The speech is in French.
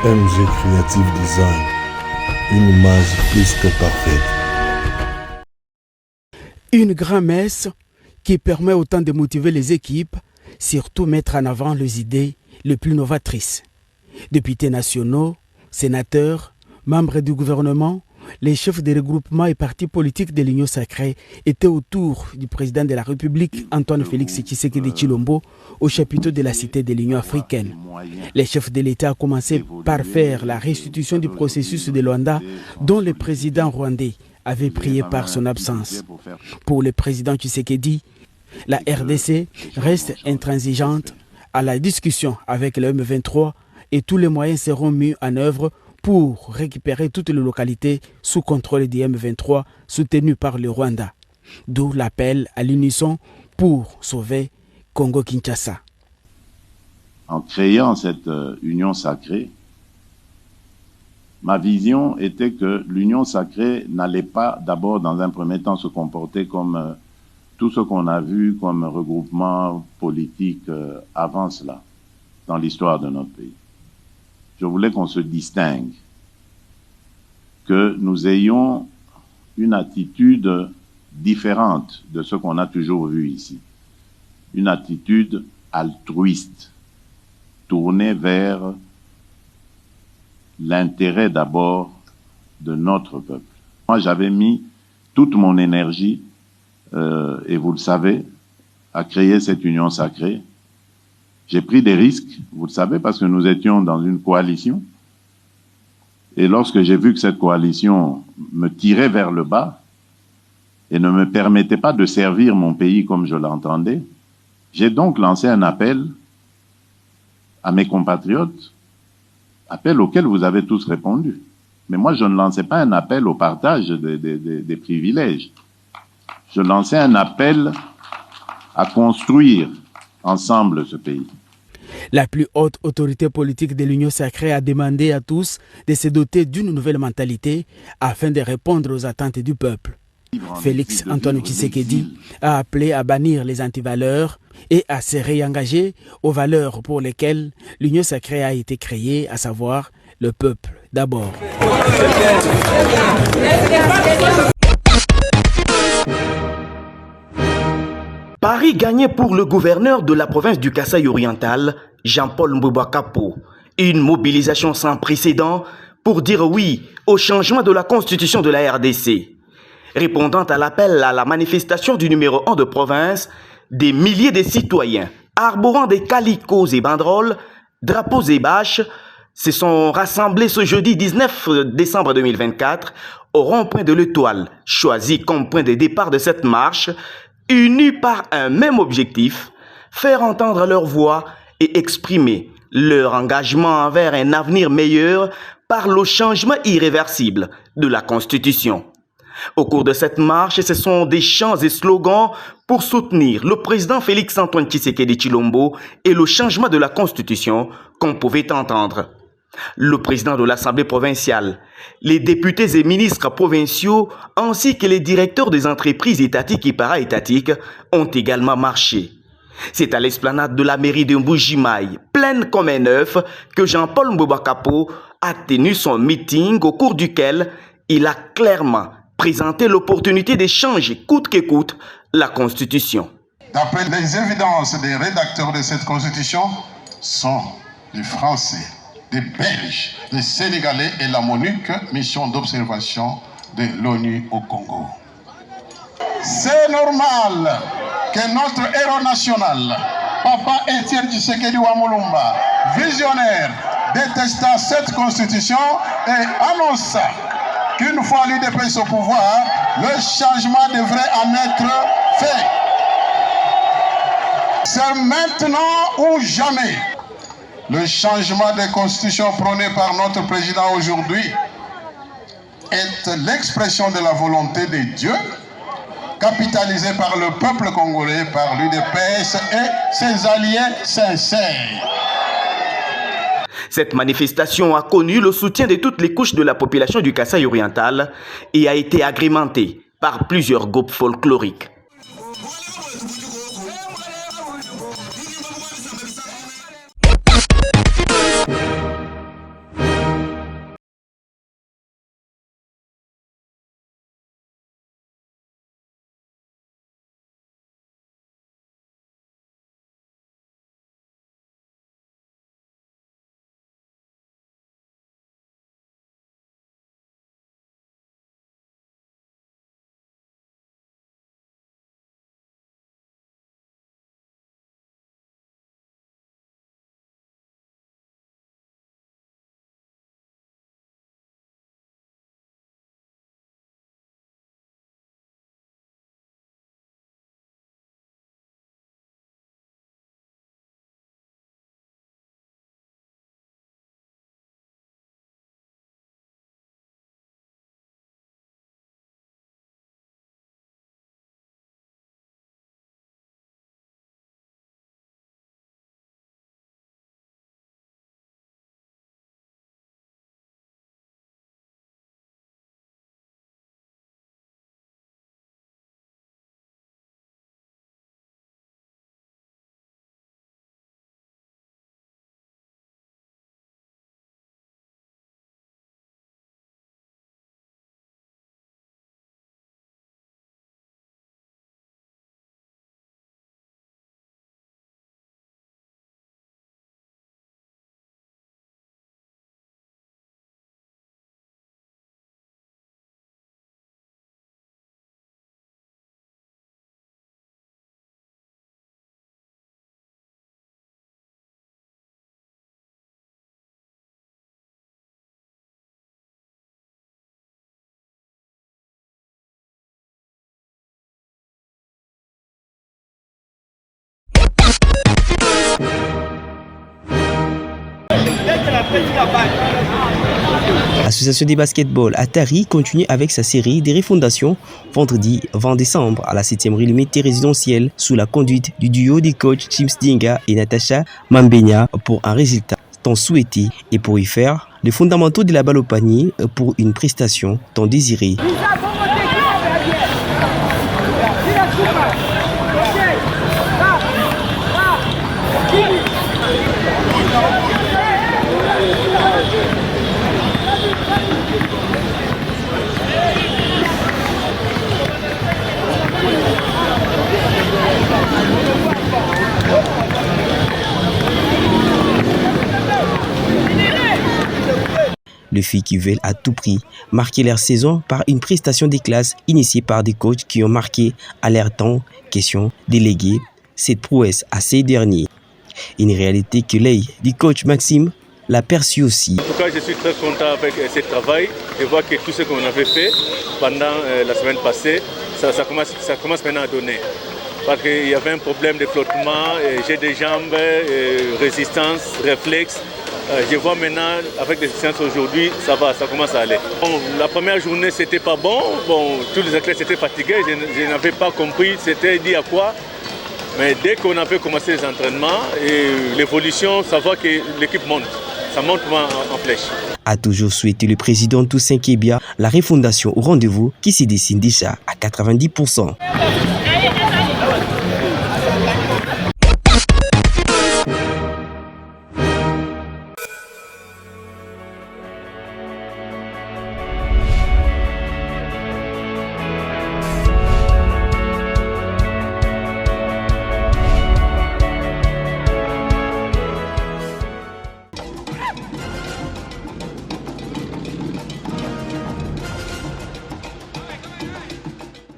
MG Creative Design, une image plus que parfaite. Une grand-messe qui permet autant de motiver les équipes, surtout mettre en avant les idées les plus novatrices. Députés nationaux, sénateurs, membres du gouvernement, les chefs des regroupements et partis politiques de l'Union sacrée étaient autour du président de la République, Antoine Félix Tshisekedi Tshilombo, au chapiteau de la Cité de l'Union africaine. Les chefs de l'État ont commencé par faire la restitution du processus de Luanda, dont le président rwandais avait prié par son absence. Pour le président Tshisekedi, la RDC reste intransigeante à la discussion avec le M23 et tous les moyens seront mis en œuvre pour récupérer toutes les localités sous contrôle du M23 soutenues par le Rwanda. D'où l'appel à l'unisson pour sauver Congo-Kinshasa. En créant cette union sacrée, ma vision était que l'union sacrée n'allait pas d'abord dans un premier temps se comporter comme tout ce qu'on a vu comme regroupement politique avant cela, dans l'histoire de notre pays. Je voulais qu'on se distingue, que nous ayons une attitude différente de ce qu'on a toujours vu ici. Une attitude altruiste, tournée vers l'intérêt d'abord de notre peuple. Moi, j'avais mis toute mon énergie, et vous le savez, à créer cette union sacrée. J'ai pris des risques, vous le savez, parce que nous étions dans une coalition. Et lorsque j'ai vu que cette coalition me tirait vers le bas et ne me permettait pas de servir mon pays comme je l'entendais, j'ai donc lancé un appel à mes compatriotes, appel auquel vous avez tous répondu. Mais moi, je ne lançais pas un appel au partage des privilèges. Je lançais un appel à construire ensemble ce pays. La plus haute autorité politique de l'Union sacrée a demandé à tous de se doter d'une nouvelle mentalité afin de répondre aux attentes du peuple. Félix Antoine Tshisekedi a appelé à bannir les antivaleurs et à se réengager aux valeurs pour lesquelles l'Union sacrée a été créée, à savoir le peuple d'abord. Paris gagné pour le gouverneur de la province du Kasaï oriental, Jean-Paul Mbouba Kapo. Une mobilisation sans précédent pour dire oui au changement de la constitution de la RDC. Répondant à l'appel à la manifestation du numéro 1 de province, des milliers de citoyens, arborant des calicots et banderoles, drapeaux et bâches, se sont rassemblés ce jeudi 19 décembre 2024 au rond-point de l'Étoile, choisi comme point de départ de cette marche, unis par un même objectif, faire entendre leur voix et exprimer leur engagement envers un avenir meilleur par le changement irréversible de la Constitution. Au cours de cette marche, ce sont des chants et slogans pour soutenir le président Félix Antoine Tshisekedi Tshilombo et le changement de la Constitution qu'on pouvait entendre. Le président de l'Assemblée provinciale, les députés et ministres provinciaux ainsi que les directeurs des entreprises étatiques et para-étatiques ont également marché. C'est à l'esplanade de la mairie de Mbujimaï, pleine comme un œuf, que Jean-Paul Mbouba Kapo a tenu son meeting au cours duquel il a clairement présenté l'opportunité de changer coûte que coûte la Constitution. D'après les évidences des rédacteurs de cette Constitution, sont les Français, les Belges, les Sénégalais et la MONUC, mission d'observation de l'ONU au Congo. C'est normal que notre héros national, Papa Étienne Tshisekedi Wamulumba, visionnaire, détesta cette constitution et annonça qu'une fois l'UDPS au pouvoir, le changement devrait en être fait. C'est maintenant ou jamais. Le changement de constitution prôné par notre président aujourd'hui est l'expression de la volonté de Dieu, capitalisée par le peuple congolais, par l'UDPS et ses alliés sincères. Cette manifestation a connu le soutien de toutes les couches de la population du Kasaï oriental et a été agrémentée par plusieurs groupes folkloriques. L'association de basketball Atari continue avec sa série de refondations vendredi 20 décembre à la 7e rue Limité résidentielle sous la conduite du duo des coachs James Dinga et Natacha Mambenya pour un résultat tant souhaité et pour y faire les fondamentaux de la balle au panier pour une prestation tant désirée. Les filles qui veulent à tout prix marquer leur saison par une prestation des classes initiée par des coachs qui ont marqué à leur temps, question déléguée, cette prouesse à ces derniers. Une réalité que l'œil du coach Maxime l'a perçu aussi. En tout cas, je suis très content avec ce travail. Je vois que tout ce qu'on avait fait pendant la semaine passée, ça commence maintenant à donner. Parce qu'il y avait un problème de flottement, j'ai des jambes, résistance, réflexe. Je vois maintenant, avec les séances aujourd'hui, ça va, ça commence à aller. Bon, la première journée, c'était pas bon. Tous les athlètes étaient fatigués. Je n'avais pas compris c'était dit à quoi. Mais dès qu'on avait commencé les entraînements et l'évolution, ça voit que l'équipe monte. Ça monte en flèche. A toujours souhaité le président Toussaint Kébia la refondation au rendez-vous qui se dessine déjà à 90%.